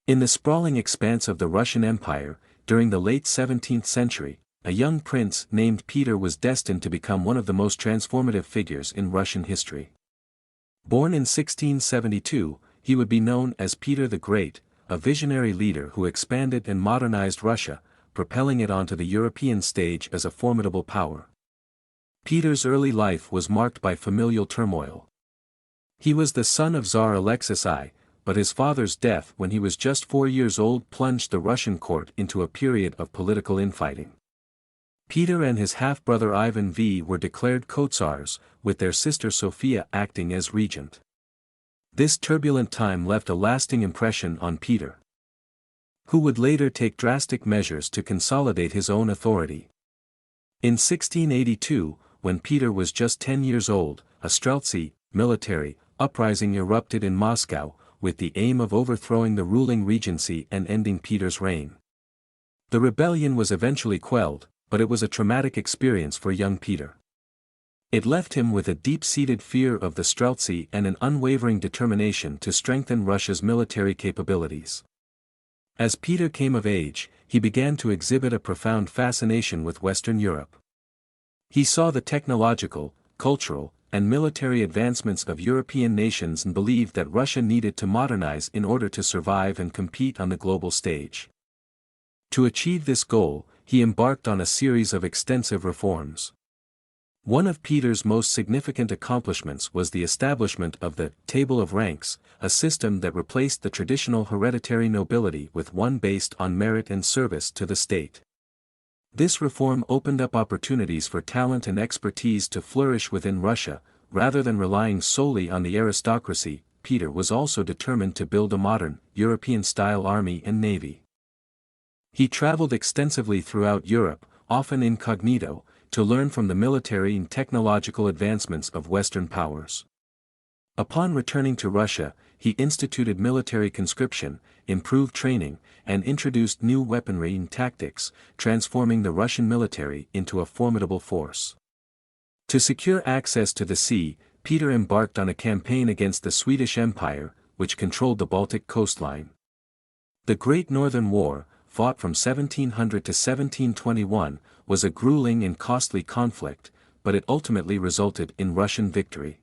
In the sprawling expanse of the Russian Empire, during the late 17th century, a young prince named Peter was destined to become one of the most transformative figures in Russian history. Born in 1672, he would be known as Peter the Great, a visionary leader who expanded and modernized Russia, propelling it onto the European stage as a formidable power. Peter's early life was marked by familial turmoil. He was the son of Tsar Alexis I, but his father's death when he was just 4 years old plunged the Russian court into a period of political infighting. Peter and his half-brother Ivan V were declared co-tsars, with their sister Sophia acting as regent. This turbulent time left a lasting impression on Peter, who would later take drastic measures to consolidate his own authority. In 1682, when Peter was just 10 years old, a Streltsy, military, uprising erupted in Moscow, with the aim of overthrowing the ruling regency and ending Peter's reign. The rebellion was eventually quelled, but it was a traumatic experience for young Peter. It left him with a deep-seated fear of the Streltsy and an unwavering determination to strengthen Russia's military capabilities. As Peter came of age, he began to exhibit a profound fascination with Western Europe. He saw the technological, cultural, and military advancements of European nations and believed that Russia needed to modernize in order to survive and compete on the global stage. To achieve this goal, he embarked on a series of extensive reforms. One of Peter's most significant accomplishments was the establishment of the Table of Ranks, a system that replaced the traditional hereditary nobility with one based on merit and service to the state. This reform opened up opportunities for talent and expertise to flourish within Russia, rather than relying solely on the aristocracy. Peter was also determined to build a modern, European-style army and navy. He traveled extensively throughout Europe, often incognito, to learn from the military and technological advancements of Western powers. Upon returning to Russia, he instituted military conscription, improved training, and introduced new weaponry and tactics, transforming the Russian military into a formidable force. To secure access to the sea, Peter embarked on a campaign against the Swedish Empire, which controlled the Baltic coastline. The Great Northern War, fought from 1700 to 1721, was a grueling and costly conflict, but it ultimately resulted in Russian victory.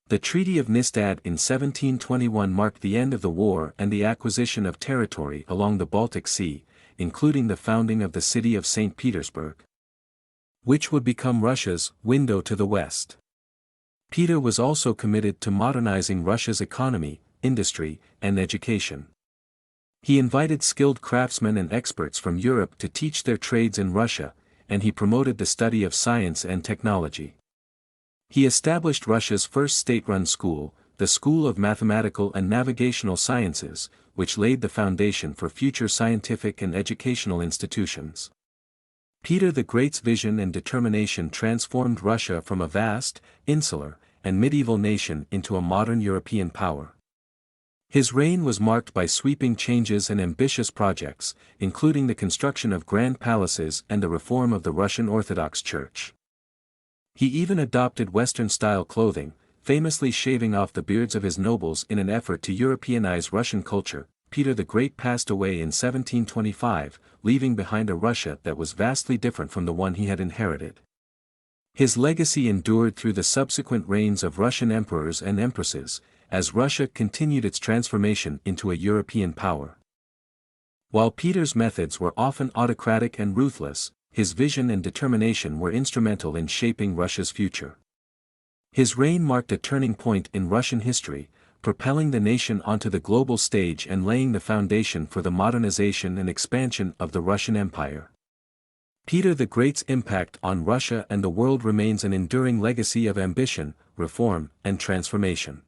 The Treaty of Nystad in 1721 marked the end of the war and the acquisition of territory along the Baltic Sea, including the founding of the city of St. Petersburg, which would become Russia's window to the West. Peter was also committed to modernizing Russia's economy, industry, and education. He invited skilled craftsmen and experts from Europe to teach their trades in Russia, and he promoted the study of science and technology. He established Russia's first state-run school, the School of Mathematical and Navigational Sciences, which laid the foundation for future scientific and educational institutions. Peter the Great's vision and determination transformed Russia from a vast, insular, and medieval nation into a modern European power. His reign was marked by sweeping changes and ambitious projects, including the construction of grand palaces and the reform of the Russian Orthodox Church. He even adopted Western-style clothing, famously shaving off the beards of his nobles in an effort to Europeanize Russian culture. Peter the Great passed away in 1725, leaving behind a Russia that was vastly different from the one he had inherited. His legacy endured through the subsequent reigns of Russian emperors and empresses, as Russia continued its transformation into a European power. While Peter's methods were often autocratic and ruthless, his vision and determination were instrumental in shaping Russia's future. His reign marked a turning point in Russian history, propelling the nation onto the global stage and laying the foundation for the modernization and expansion of the Russian Empire. Peter the Great's impact on Russia and the world remains an enduring legacy of ambition, reform, and transformation.